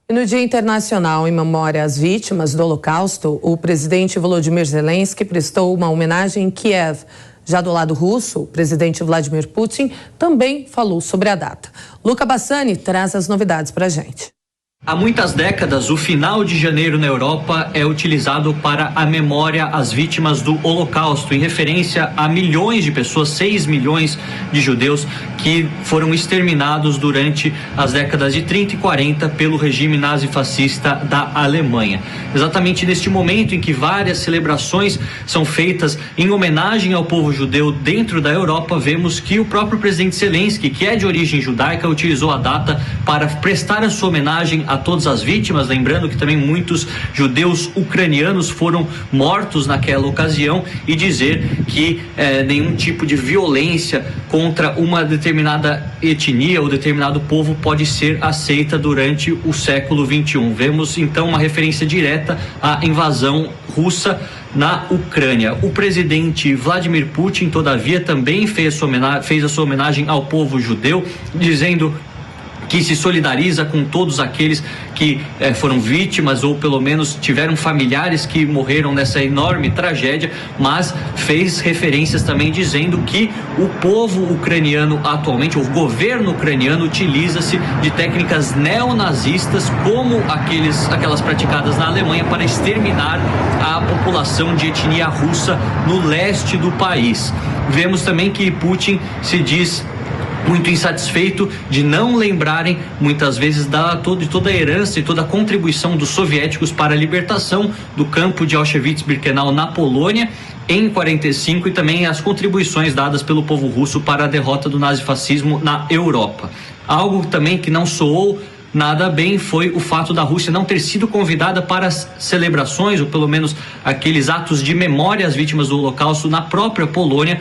E no Dia Internacional em memória às vítimas do Holocausto, o presidente Volodymyr Zelensky prestou uma homenagem em Kiev. Já do lado russo, o presidente Vladimir Putin também falou sobre a data. Luca Bassani traz as novidades para a gente. Há muitas décadas, o final de janeiro na Europa é utilizado para a memória às vítimas do Holocausto, em referência a milhões de pessoas, 6 milhões de judeus que foram exterminados durante as décadas de 30 e 40 pelo regime nazifascista da Alemanha. Exatamente neste momento em que várias celebrações são feitas em homenagem ao povo judeu dentro da Europa, vemos que o próprio presidente Zelensky, que é de origem judaica, utilizou a data para prestar a sua homenagem a todas as vítimas, lembrando que também muitos judeus ucranianos foram mortos naquela ocasião, e dizer que nenhum tipo de violência contra uma determinada etnia ou determinado povo pode ser aceita durante o século XXI. Vemos então uma referência direta à invasão russa na Ucrânia. O presidente Vladimir Putin, todavia, também fez a sua homenagem ao povo judeu, dizendo que se solidariza com todos aqueles que foram vítimas ou pelo menos tiveram familiares que morreram nessa enorme tragédia, mas fez referências também dizendo que o povo ucraniano atualmente, o governo ucraniano, utiliza-se de técnicas neonazistas como aquelas praticadas na Alemanha para exterminar a população de etnia russa no leste do país. Vemos também que Putin se diz muito insatisfeito de não lembrarem muitas vezes de toda a herança e toda a contribuição dos soviéticos para a libertação do campo de Auschwitz-Birkenau na Polônia em 45, e também as contribuições dadas pelo povo russo para a derrota do nazifascismo na Europa. Algo também que não soou nada bem foi o fato da Rússia não ter sido convidada para as celebrações, ou pelo menos aqueles atos de memória às vítimas do Holocausto na própria Polônia,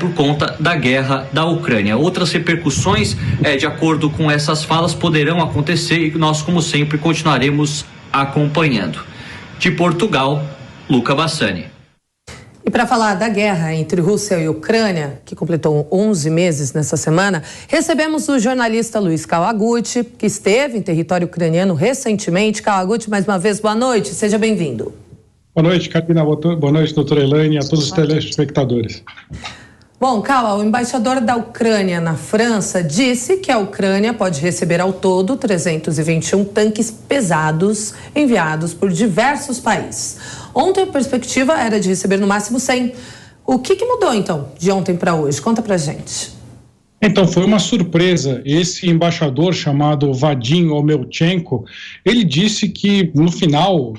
por conta da guerra da Ucrânia. Outras repercussões, de acordo com essas falas, poderão acontecer e nós, como sempre, continuaremos acompanhando. De Portugal, Luca Bassani. E para falar da guerra entre Rússia e Ucrânia, que completou 11 meses nessa semana, recebemos o jornalista Luiz Kawaguchi, que esteve em território ucraniano recentemente. Kawaguchi, mais uma vez, boa noite, seja bem-vindo. Boa noite, Carolina, boa noite, doutora Elaine, e a todos os telespectadores. Bom, Kawa, o embaixador da Ucrânia na França disse que a Ucrânia pode receber ao todo 321 tanques pesados enviados por diversos países. Ontem a perspectiva era de receber no máximo 100. O que mudou, então, de ontem para hoje? Conta pra gente. Então, foi uma surpresa. Esse embaixador chamado Vadim Omelchenko, ele disse que no final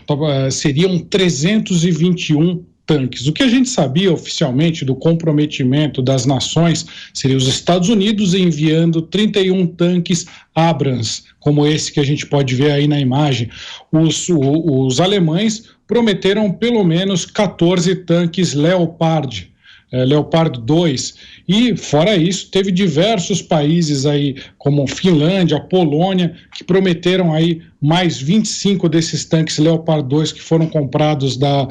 seriam 321 tanques. O que a gente sabia oficialmente do comprometimento das nações seria os Estados Unidos enviando 31 tanques Abrams, como esse que a gente pode ver aí na imagem. Os alemães prometeram pelo menos 14 tanques Leopard 2, e fora isso teve diversos países aí como Finlândia, Polônia, que prometeram aí mais 25 desses tanques Leopard 2 que foram comprados da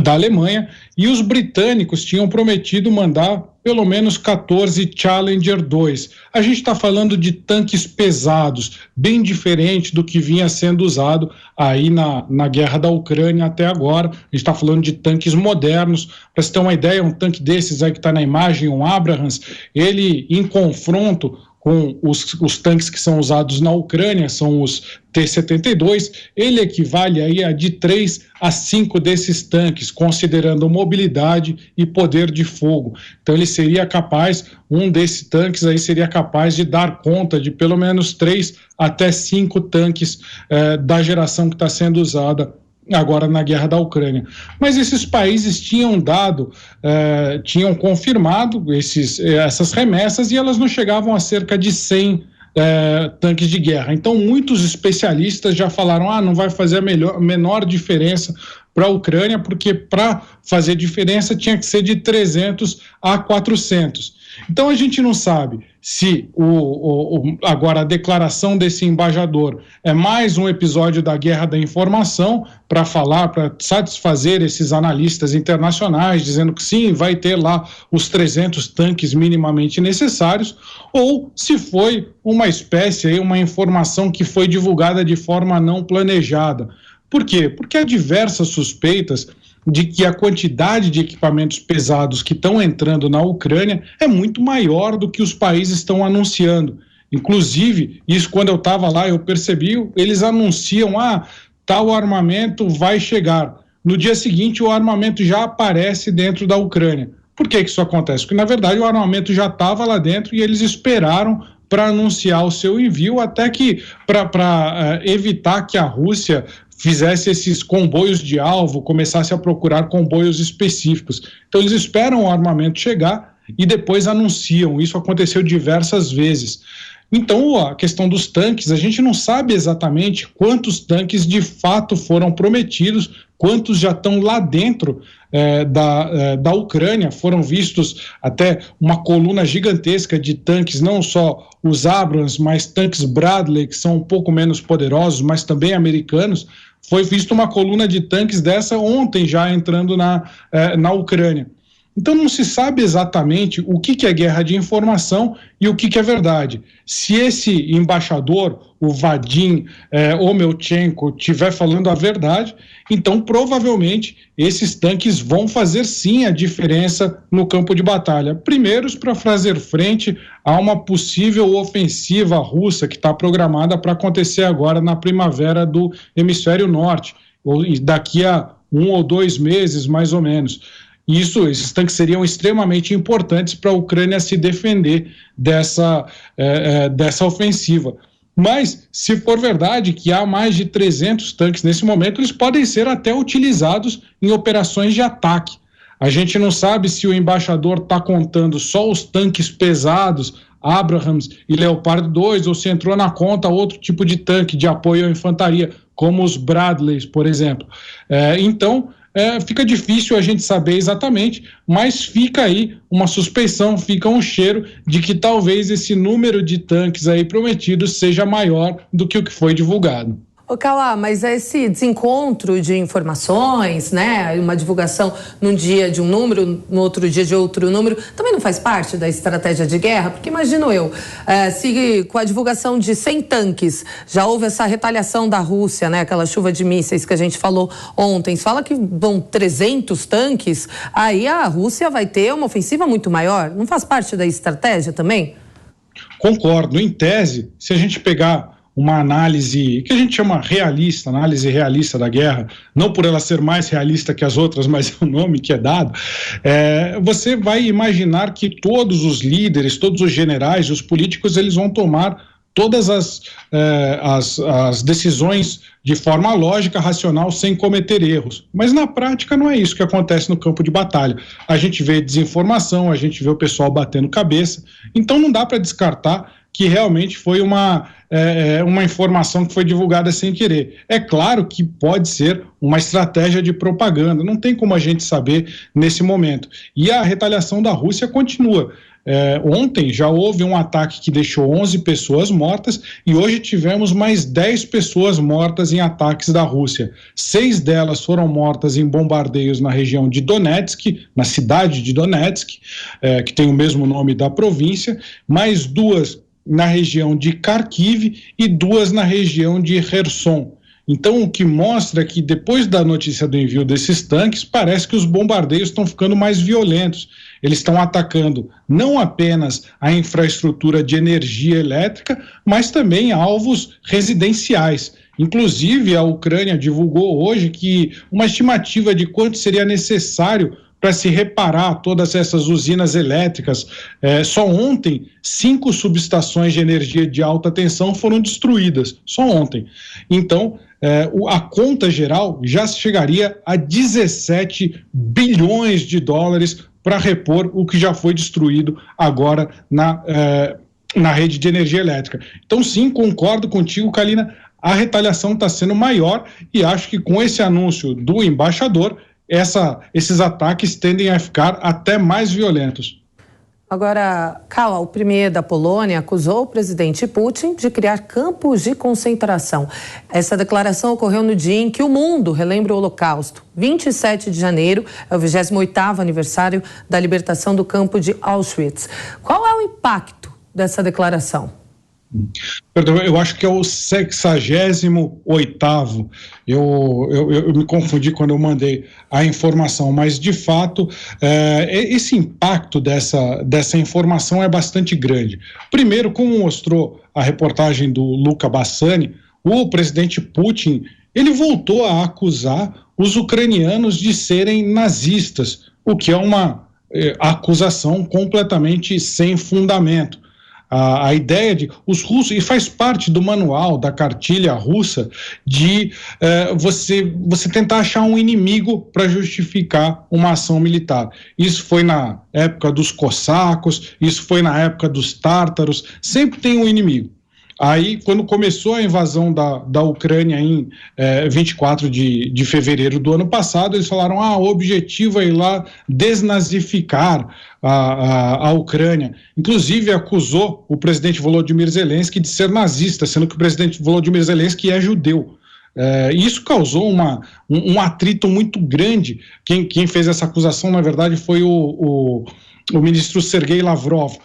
Alemanha, e os britânicos tinham prometido mandar pelo menos 14 Challenger 2. A gente está falando de tanques pesados, bem diferente do que vinha sendo usado aí na guerra da Ucrânia até agora. A gente está falando de tanques modernos. Para você ter uma ideia, um tanque desses aí que está na imagem, um Abrams, ele em confronto com os tanques que são usados na Ucrânia, são os T-72, ele equivale aí a de 3 a 5 desses tanques, considerando mobilidade e poder de fogo. Então ele seria capaz, um desses tanques aí seria capaz de dar conta de pelo menos 3 até 5 tanques da geração que está sendo usada agora na guerra da Ucrânia. Mas esses países tinham confirmado essas remessas, e elas não chegavam a cerca de 100 tanques de guerra. Então muitos especialistas já falaram, não vai fazer a menor diferença para a Ucrânia, porque para fazer diferença tinha que ser de 300 a 400. Então a gente não sabe se agora a declaração desse embaixador é mais um episódio da guerra da informação para satisfazer esses analistas internacionais, dizendo que sim, vai ter lá os 300 tanques minimamente necessários, ou se foi uma espécie aí, uma informação que foi divulgada de forma não planejada. Por quê? Porque há diversas suspeitas de que a quantidade de equipamentos pesados que estão entrando na Ucrânia é muito maior do que os países estão anunciando. Inclusive, isso quando eu estava lá, eu percebi, eles anunciam, tal armamento vai chegar. No dia seguinte, o armamento já aparece dentro da Ucrânia. Por que isso acontece? Porque, na verdade, o armamento já estava lá dentro e eles esperaram para anunciar o seu envio, até que para evitar que a Rússia fizesse esses comboios de alvo, começasse a procurar comboios específicos. Então eles esperam o armamento chegar e depois anunciam. Isso aconteceu diversas vezes. Então a questão dos tanques, a gente não sabe exatamente quantos tanques de fato foram prometidos, quantos já estão lá dentro da Ucrânia. Foram vistos até uma coluna gigantesca de tanques, não só os Abrams, mas tanques Bradley, que são um pouco menos poderosos, mas também americanos. Foi vista uma coluna de tanques dessa ontem já entrando na Ucrânia. Então não se sabe exatamente o que é guerra de informação e o que é verdade. Se esse embaixador, o Vadim Omelchenko, estiver falando a verdade, então provavelmente esses tanques vão fazer sim a diferença no campo de batalha. Primeiro, para fazer frente a uma possível ofensiva russa que está programada para acontecer agora na primavera do hemisfério norte, daqui a 1 ou 2 meses mais ou menos. Esses tanques seriam extremamente importantes para a Ucrânia se defender dessa ofensiva. Mas, se for verdade que há mais de 300 tanques nesse momento, eles podem ser até utilizados em operações de ataque. A gente não sabe se o embaixador está contando só os tanques pesados, Abrams e Leopard 2, ou se entrou na conta outro tipo de tanque de apoio à infantaria, como os Bradleys, por exemplo. Então, fica difícil a gente saber exatamente, mas fica aí uma suspeição, fica um cheiro de que talvez esse número de tanques aí prometidos seja maior do que o que foi divulgado. Ô, Cauã, mas esse desencontro de informações, né, uma divulgação num dia de um número, no outro dia de outro número, também não faz parte da estratégia de guerra? Porque imagino eu, se com a divulgação de 100 tanques já houve essa retaliação da Rússia, né, aquela chuva de mísseis que a gente falou ontem, fala que vão 300 tanques, aí a Rússia vai ter uma ofensiva muito maior. Não faz parte da estratégia também? Concordo. Em tese, se a gente pegar uma análise que a gente chama realista, análise realista da guerra, não por ela ser mais realista que as outras, mas é o nome que é dado, você vai imaginar que todos os líderes, todos os generais, os políticos, eles vão tomar todas as decisões de forma lógica, racional, sem cometer erros. Mas na prática não é isso que acontece no campo de batalha. A gente vê desinformação, a gente vê o pessoal batendo cabeça, então não dá para descartar que realmente foi uma informação que foi divulgada sem querer. É claro que pode ser uma estratégia de propaganda, não tem como a gente saber nesse momento. E a retaliação da Rússia continua. Ontem já houve um ataque que deixou 11 pessoas mortas e hoje tivemos mais 10 pessoas mortas em ataques da Rússia. 6 delas foram mortas em bombardeios na região de Donetsk, na cidade de Donetsk, que tem o mesmo nome da província, mais 2 na região de Kharkiv e 2 na região de Kherson. Então, o que mostra que depois da notícia do envio desses tanques, parece que os bombardeios estão ficando mais violentos. Eles estão atacando não apenas a infraestrutura de energia elétrica, mas também alvos residenciais. Inclusive, a Ucrânia divulgou hoje que uma estimativa de quanto seria necessário para se reparar todas essas usinas elétricas. Só ontem, 5 subestações de energia de alta tensão foram destruídas, só ontem. Então, a conta geral já chegaria a 17 bilhões de dólares para repor o que já foi destruído agora na rede de energia elétrica. Então, sim, concordo contigo, Kalina, a retaliação está sendo maior e acho que com esse anúncio do embaixador, esses ataques tendem a ficar até mais violentos. Agora, Kała, o premier da Polônia acusou o presidente Putin de criar campos de concentração. Essa declaração ocorreu no dia em que o mundo relembra o Holocausto. 27 de janeiro é o 28º aniversário da libertação do campo de Auschwitz. Qual é o impacto dessa declaração? Perdão, eu acho que é o 68º. Eu me confundi quando eu mandei a informação, mas de fato esse impacto dessa informação é bastante grande. Primeiro, como mostrou a reportagem do Luca Bassani, o presidente Putin ele voltou a acusar os ucranianos de serem nazistas, o que é uma acusação completamente sem fundamento. A ideia de os russos, e faz parte do manual, da cartilha russa, de você tentar achar um inimigo para justificar uma ação militar. Isso foi na época dos cossacos, isso foi na época dos tártaros, sempre tem um inimigo. Aí, quando começou a invasão da Ucrânia em 24 de fevereiro do ano passado, eles falaram, o objetivo é ir lá desnazificar a Ucrânia. Inclusive, acusou o presidente Volodymyr Zelensky de ser nazista, sendo que o presidente Volodymyr Zelensky é judeu. Isso causou um atrito muito grande. Quem fez essa acusação, na verdade, foi o ministro Sergei Lavrov,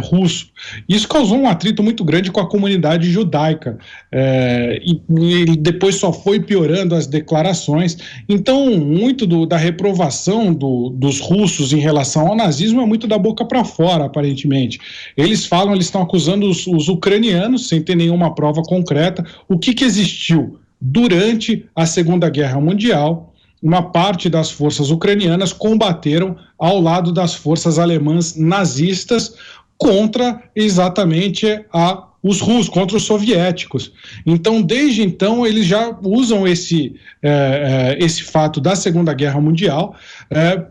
russo. Isso causou um atrito muito grande com a comunidade judaica e depois só foi piorando as declarações. Então, muito da reprovação dos russos em relação ao nazismo é muito da boca para fora, aparentemente. Eles estão acusando os ucranianos, sem ter nenhuma prova concreta. O que existiu durante a Segunda Guerra Mundial? Uma parte das forças ucranianas combateram ao lado das forças alemãs nazistas contra exatamente os russos, contra os soviéticos. Então, desde então, eles já usam esse fato da Segunda Guerra Mundial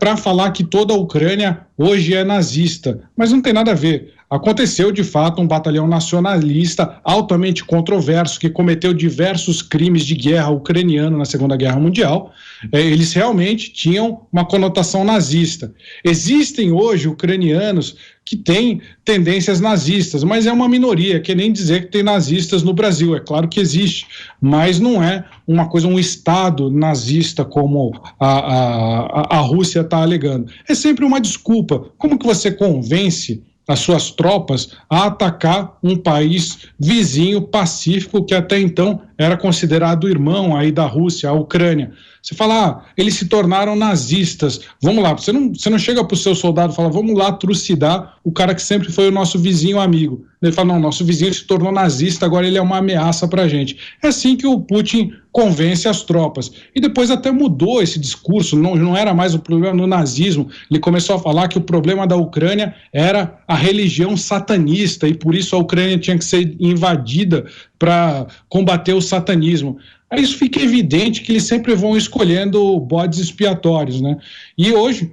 para falar que toda a Ucrânia hoje é nazista. Mas não tem nada a ver. Aconteceu, de fato, um batalhão nacionalista altamente controverso que cometeu diversos crimes de guerra ucraniano na Segunda Guerra Mundial. Eles realmente tinham uma conotação nazista. Existem hoje ucranianos que têm tendências nazistas, mas é uma minoria, que nem dizer que tem nazistas no Brasil. É claro que existe, mas não é uma coisa, um Estado nazista como a Rússia está alegando. É sempre uma desculpa. Como que você convence as suas tropas a atacar um país vizinho pacífico que até então era considerado irmão aí da Rússia, a Ucrânia? Você fala, eles se tornaram nazistas, vamos lá, você não chega para o seu soldado e fala, vamos lá trucidar o cara que sempre foi o nosso vizinho amigo. Ele fala, não, nosso vizinho se tornou nazista, agora ele é uma ameaça para a gente. É assim que o Putin convence as tropas. E depois até mudou esse discurso, não era mais o problema no nazismo, ele começou a falar que o problema da Ucrânia era a religião satanista e por isso a Ucrânia tinha que ser invadida para combater o satanismo. Aí isso fica evidente que eles sempre vão escolhendo bodes expiatórios, né? E hoje,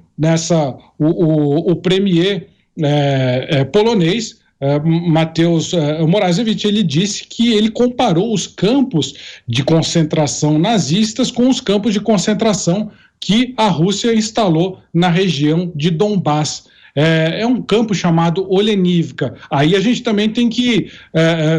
o premier polonês, Mateusz Morawiecki, ele disse que ele comparou os campos de concentração nazistas com os campos de concentração que a Rússia instalou na região de Donbass. É um campo chamado Olenivka. Aí a gente também tem que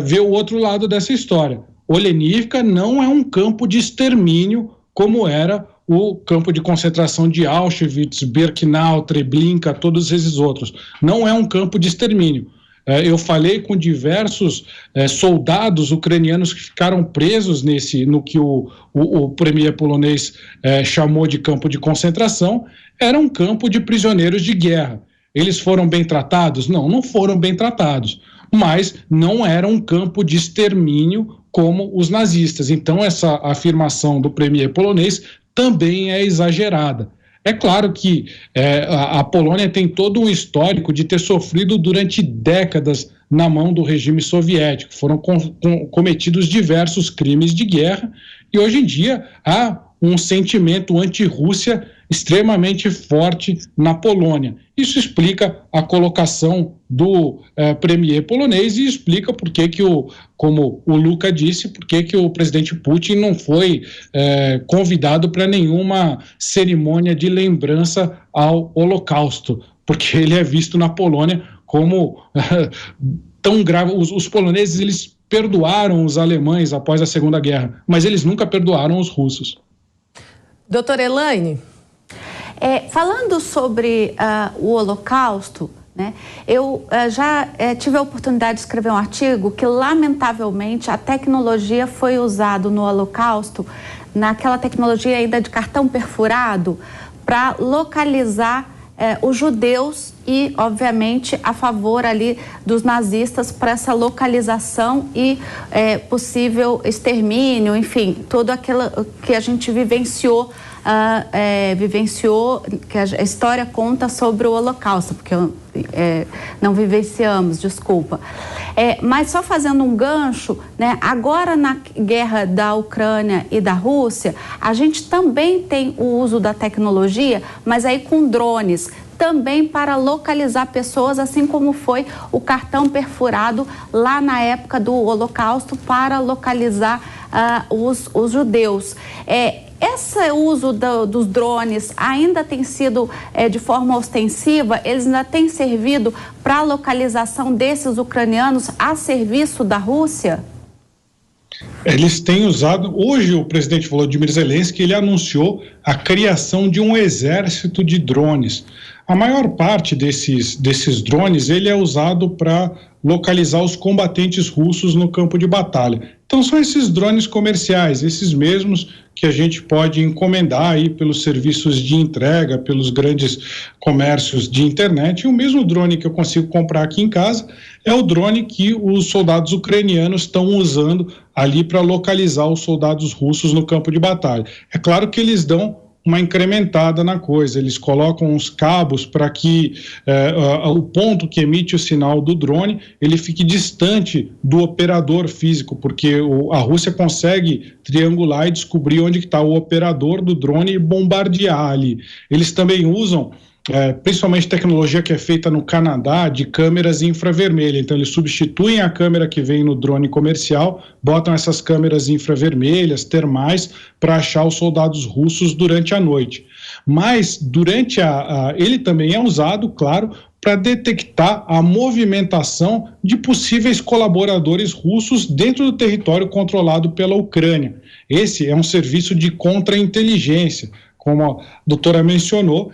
ver o outro lado dessa história. Olenivka não é um campo de extermínio como era o campo de concentração de Auschwitz, Birkenau, Treblinka, todos esses outros. Não é um campo de extermínio. Eu falei com diversos soldados ucranianos que ficaram presos no que o premier polonês chamou de campo de concentração. Era um campo de prisioneiros de guerra. Eles foram bem tratados? Não foram bem tratados. Mas não era um campo de extermínio como os nazistas. Então, essa afirmação do premier polonês também é exagerada. É claro que a Polônia tem todo um histórico de ter sofrido durante décadas na mão do regime soviético. Foram cometidos diversos crimes de guerra e hoje em dia há um sentimento anti-Rússia extremamente forte na Polônia. Isso explica a colocação do premier polonês e explica por que como o Luca disse, por que o presidente Putin não foi convidado para nenhuma cerimônia de lembrança ao Holocausto, porque ele é visto na Polônia como tão grave. Os poloneses, eles perdoaram os alemães após a Segunda Guerra, mas eles nunca perdoaram os russos. Doutora Elaine? Falando sobre o Holocausto, né, eu já tive a oportunidade de escrever um artigo que, lamentavelmente, a tecnologia foi usada no Holocausto, naquela tecnologia ainda de cartão perfurado, para localizar os judeus e, obviamente, a favor ali dos nazistas para essa localização e possível extermínio, enfim, tudo aquilo que a gente vivenciou, que a história conta sobre o Holocausto, porque não vivenciamos, desculpa. Mas só fazendo um gancho, né, agora na guerra da Ucrânia e da Rússia, a gente também tem o uso da tecnologia, mas aí com drones, também para localizar pessoas, assim como foi o cartão perfurado lá na época do Holocausto para localizar os judeus. Esse uso dos drones ainda tem sido de forma ostensiva? Eles ainda têm servido para a localização desses ucranianos a serviço da Rússia? Eles têm usado. Hoje o presidente Volodymyr Zelensky, ele anunciou a criação de um exército de drones. A maior parte desses drones, ele é usado para localizar os combatentes russos no campo de batalha. Então são esses drones comerciais, esses mesmos que a gente pode encomendar aí pelos serviços de entrega, pelos grandes comércios de internet. E o mesmo drone que eu consigo comprar aqui em casa é o drone que os soldados ucranianos estão usando ali para localizar os soldados russos no campo de batalha. É claro que eles dão uma incrementada na coisa, eles colocam uns cabos para que o ponto que emite o sinal do drone, ele fique distante do operador físico, porque a Rússia consegue triangular e descobrir onde está o operador do drone e bombardear ali. Eles também usam principalmente tecnologia que é feita no Canadá, de câmeras infravermelhas. Então eles substituem a câmera que vem no drone comercial, botam essas câmeras infravermelhas, termais, para achar os soldados russos durante a noite. Mas durante ele também é usado, claro, para detectar a movimentação de possíveis colaboradores russos dentro do território controlado pela Ucrânia. Esse é um serviço de contra-inteligência. Como a doutora mencionou,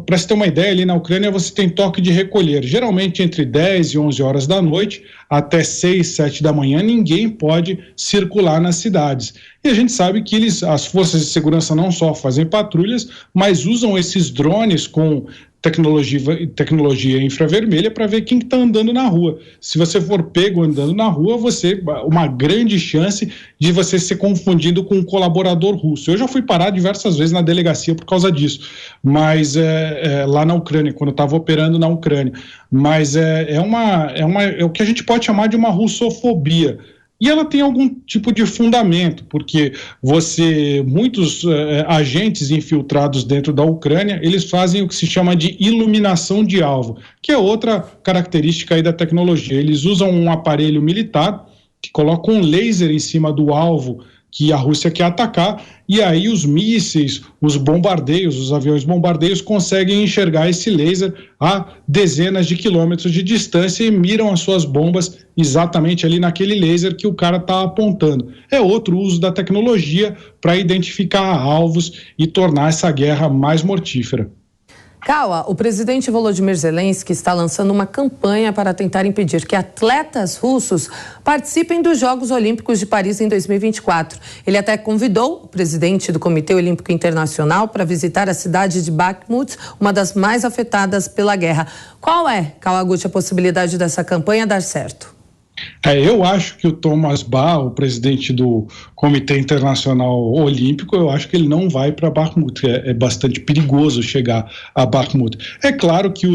para você ter uma ideia, ali na Ucrânia você tem toque de recolher, geralmente entre 10 e 11 horas da noite, até 6, 7 da manhã, ninguém pode circular nas cidades. E a gente sabe que as forças de segurança não só fazem patrulhas, mas usam esses drones com tecnologia infravermelha para ver quem está andando na rua. Se você for pego andando na rua, uma grande chance de você ser confundido com um colaborador russo. Eu já fui parar diversas vezes na delegacia por causa disso, mas lá na Ucrânia, quando eu estava operando na Ucrânia. Mas é o que a gente pode chamar de uma russofobia. E ela tem algum tipo de fundamento, porque muitos agentes infiltrados dentro da Ucrânia, eles fazem o que se chama de iluminação de alvo, que é outra característica aí da tecnologia. Eles usam um aparelho militar que coloca um laser em cima do alvo que a Rússia quer atacar, e aí os mísseis, os bombardeios, os aviões bombardeios conseguem enxergar esse laser a dezenas de quilômetros de distância e miram as suas bombas exatamente ali naquele laser que o cara está apontando. É outro uso da tecnologia para identificar alvos e tornar essa guerra mais mortífera. Kawa, o presidente Volodymyr Zelensky está lançando uma campanha para tentar impedir que atletas russos participem dos Jogos Olímpicos de Paris em 2024. Ele até convidou o presidente do Comitê Olímpico Internacional para visitar a cidade de Bakhmut, uma das mais afetadas pela guerra. Qual é, Kawaguchi, a possibilidade dessa campanha dar certo? Eu acho que o Thomas Bach, o presidente do Comitê Internacional Olímpico, eu acho que ele não vai para Bakhmut. É bastante perigoso chegar a Bakhmut. É claro que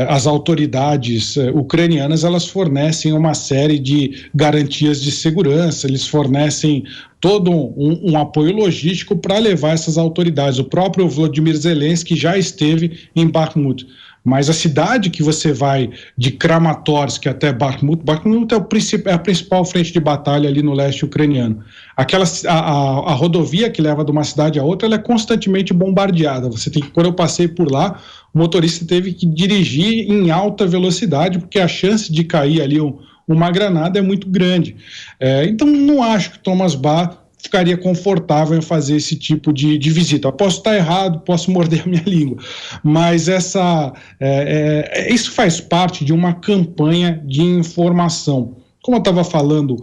as autoridades ucranianas, elas fornecem uma série de garantias de segurança, eles fornecem todo um apoio logístico para levar essas autoridades. O próprio Volodymyr Zelensky já esteve em Bakhmut. Mas a cidade que você vai de Kramatorsk até Bakhmut é a principal frente de batalha ali no leste ucraniano. A rodovia que leva de uma cidade a outra, ela é constantemente bombardeada. Quando eu passei por lá, o motorista teve que dirigir em alta velocidade, porque a chance de cair ali uma granada é muito grande. Então, não acho que Thomas Bach ficaria confortável em fazer esse tipo de visita. Eu posso estar errado, posso morder a minha língua, mas isso faz parte de uma campanha de informação. Como eu estava falando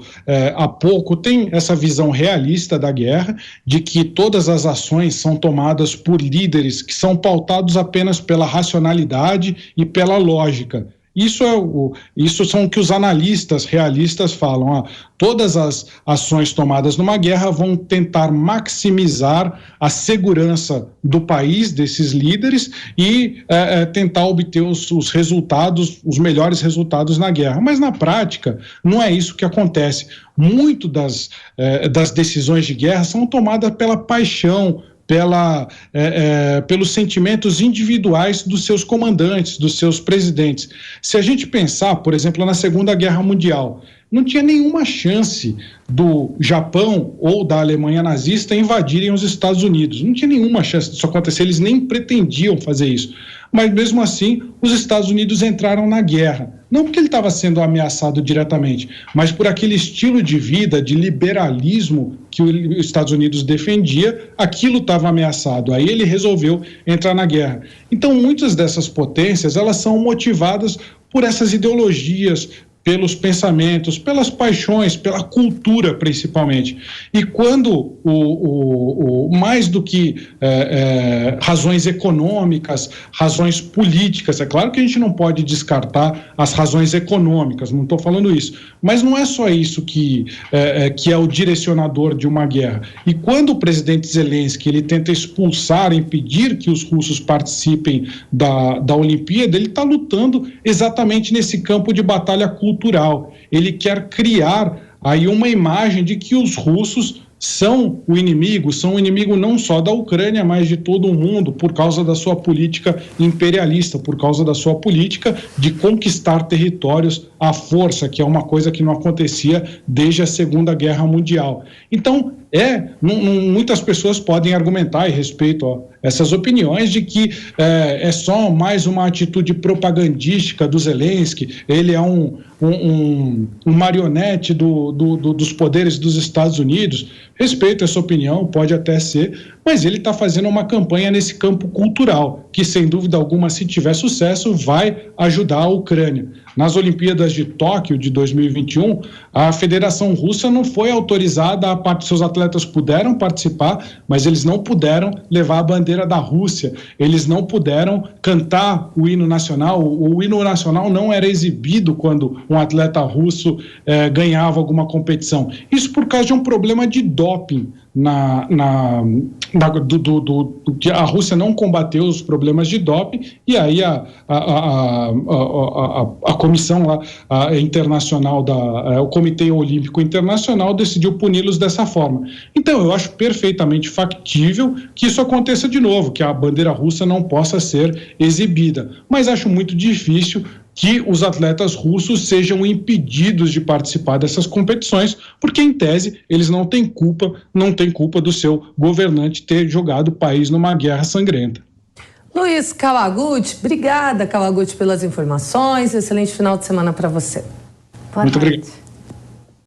há pouco, tem essa visão realista da guerra, de que todas as ações são tomadas por líderes que são pautados apenas pela racionalidade e pela lógica. Isso são o que os analistas realistas falam. Todas as ações tomadas numa guerra vão tentar maximizar a segurança do país, desses líderes, e tentar obter os resultados, os melhores resultados na guerra. Mas, na prática, não é isso que acontece. Muito das decisões de guerra são tomadas pela paixão, pelos sentimentos individuais dos seus comandantes, dos seus presidentes. Se a gente pensar, por exemplo, na Segunda Guerra Mundial, não tinha nenhuma chance do Japão ou da Alemanha nazista invadirem os Estados Unidos. Não tinha nenhuma chance disso acontecer, eles nem pretendiam fazer isso. Mas, mesmo assim, os Estados Unidos entraram na guerra. Não porque ele estava sendo ameaçado diretamente, mas por aquele estilo de vida, de liberalismo que os Estados Unidos defendia, aquilo estava ameaçado. Aí ele resolveu entrar na guerra. Então, muitas dessas potências, elas são motivadas por essas ideologias, pelos pensamentos, pelas paixões, pela cultura, principalmente. E quando, mais do que razões econômicas, razões políticas, é claro que a gente não pode descartar as razões econômicas, não estou falando isso, mas não é só isso que é o direcionador de uma guerra. E quando o presidente Zelensky ele tenta expulsar, impedir que os russos participem da Olimpíada, ele está lutando exatamente nesse campo de batalha cultural. Ele quer criar aí uma imagem de que os russos são o inimigo não só da Ucrânia, mas de todo o mundo, por causa da sua política imperialista, por causa da sua política de conquistar territórios à força, que é uma coisa que não acontecia desde a Segunda Guerra Mundial. Então, muitas pessoas podem argumentar a respeito a essas opiniões de que é só mais uma atitude propagandística do Zelensky, ele é um marionete dos poderes dos Estados Unidos. Respeito essa opinião, pode até ser, mas ele está fazendo uma campanha nesse campo cultural, que sem dúvida alguma, se tiver sucesso, vai ajudar a Ucrânia. Nas Olimpíadas de Tóquio de 2021, a Federação Russa não foi autorizada, seus atletas puderam participar, mas eles não puderam levar a bandeira da Rússia, eles não puderam cantar o hino nacional, o hino nacional não era exibido quando um atleta russo ganhava alguma competição. Isso por causa de um problema de doping. Que a Rússia não combateu os problemas de doping, e aí a comissão lá, internacional, o Comitê Olímpico Internacional decidiu puni-los dessa forma. Então, eu acho perfeitamente factível que isso aconteça de novo, que a bandeira russa não possa ser exibida, mas acho muito difícil que os atletas russos sejam impedidos de participar dessas competições, porque, em tese, eles não têm culpa do seu governante ter jogado o país numa guerra sangrenta. Luiz Kawaguchi, obrigada, Kawaguchi, pelas informações. Excelente final de semana para você. Muito obrigado.